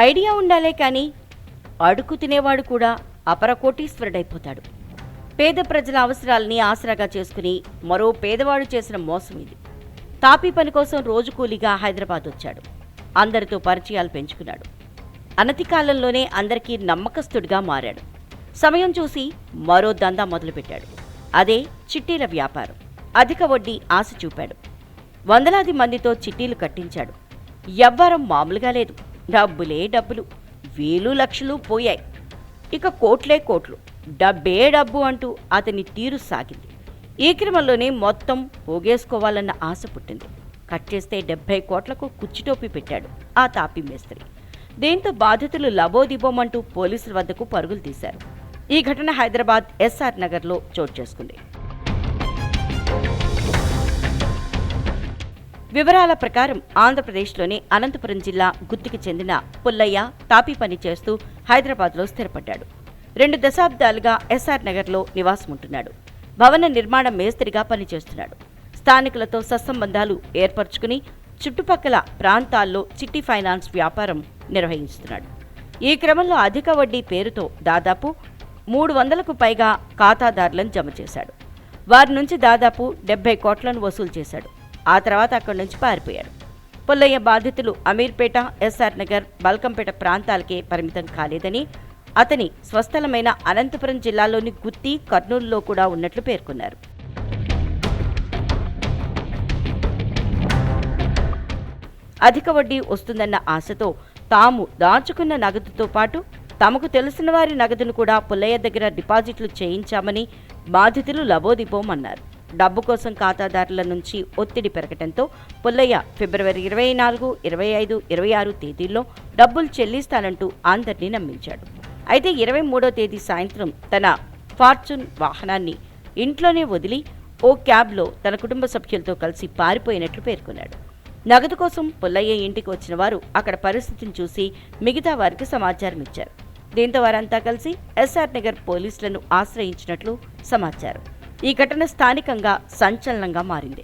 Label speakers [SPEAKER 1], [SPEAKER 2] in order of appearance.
[SPEAKER 1] Idea ఉండాలే కానీ అడుగు తినేవాడు కూడా అపర కోటీశ్వరుడైపోతాడు. పేద ప్రజల అవసరాల్ని ఆసరాగా చేసుకుని మరో పేదవాడు చేసిన మోసం ఇది. తాపీ పని కోసం రోజు కూలీగా హైదరాబాద్ వచ్చాడు. అందరితో పరిచయాలు పెంచుకున్నాడు. అనతి కాలంలోనే అందరికీ నమ్మకస్తుడిగా మారాడు. సమయం చూసి మరో దందా మొదలుపెట్టాడు. అదే చిట్టీల వ్యాపారం. అధిక వడ్డీ ఆశ చూపాడు. వందలాది మందితో చిట్టీలు కట్టించాడు. ఎవ్వరం మామూలుగా లేదు. డబ్బులే డబ్బులు, వేలు లక్షలు పోయాయి. ఇక కోట్లే కోట్లు, డబ్బే డబ్బు అంటూ అతని తీరు సాగింది. ఈ క్రమంలోనే మొత్తం పోగేసుకోవాలన్న ఆశ పుట్టింది. కట్ చేస్తే 70 కోట్లకు కుచ్చిటోపి పెట్టాడు ఆ తాపీ మేస్త్రి. దీంతో బాధితులు లబోదిబోమంటూ పోలీసుల వద్దకు పరుగులు తీశారు. ఈ ఘటన హైదరాబాద్ ఎస్ఆర్ నగర్లో చోటు చేసుకుంది. వివరాల ప్రకారం ఆంధ్రప్రదేశ్లోని అనంతపురం జిల్లా గుత్తికి చెందిన పుల్లయ్య తాపీ పని చేస్తూ హైదరాబాద్లో స్థిరపడ్డాడు. 2 దశాబ్దాలుగా ఎస్ఆర్ నగర్లో నివాసముంటున్నాడు. భవన నిర్మాణ మేస్త్రిగా పనిచేస్తున్నాడు. స్థానికులతో సత్సంబంధాలు ఏర్పరచుకుని చుట్టుపక్కల ప్రాంతాల్లో చిట్టి ఫైనాన్స్ వ్యాపారం నిర్వహిస్తున్నాడు. ఈ క్రమంలో అధిక వడ్డీ పేరుతో దాదాపు 300కు పైగా ఖాతాదారులను జమ చేశాడు. వారి నుంచి దాదాపు 70 కోట్లను వసూలు చేశాడు. ఆ తర్వాత అక్కడి నుంచి పారిపోయాడు. పుల్లయ్య బాధితులు అమీర్పేట, ఎస్ఆర్ నగర్, బల్కంపేట ప్రాంతాలకే పరిమితం కాలేదని, అతని స్వస్థలమైన అనంతపురం జిల్లాలోని గుత్తి, కర్నూలులో కూడా ఉన్నట్లు పేర్కొన్నారు. అధిక వడ్డీ వస్తుందన్న ఆశతో తాము దాచుకున్న నగదుతో పాటు తమకు తెలిసిన వారి నగదును కూడా పుల్లయ్య దగ్గర డిపాజిట్లు చేయించామని బాధితులు లబోదిబోమన్నారు. డబ్బు కోసం ఖాతాదారుల నుంచి ఒత్తిడి పెరగడంతో పుల్లయ్య ఫిబ్రవరి 24, 25, 26 తేదీల్లో డబ్బులు చెల్లిస్తానంటూ అందరినీ నమ్మించాడు. అయితే 23వ తేదీ సాయంత్రం తన ఫార్చ్యూన్ వాహనాన్ని ఇంట్లోనే వదిలి ఓ క్యాబ్లో తన కుటుంబ సభ్యులతో కలిసి పారిపోయినట్లు పేర్కొన్నాడు. నగదు కోసం పుల్లయ్య ఇంటికి వచ్చిన వారు అక్కడ పరిస్థితిని చూసి మిగతా వారికి సమాచారం ఇచ్చారు. దీంతో వారంతా కలిసి ఎస్ఆర్ నగర్ పోలీసులను ఆశ్రయించినట్లు సమాచారం. ఈ ఘటన స్థానికంగా సంచలనంగా మారింది.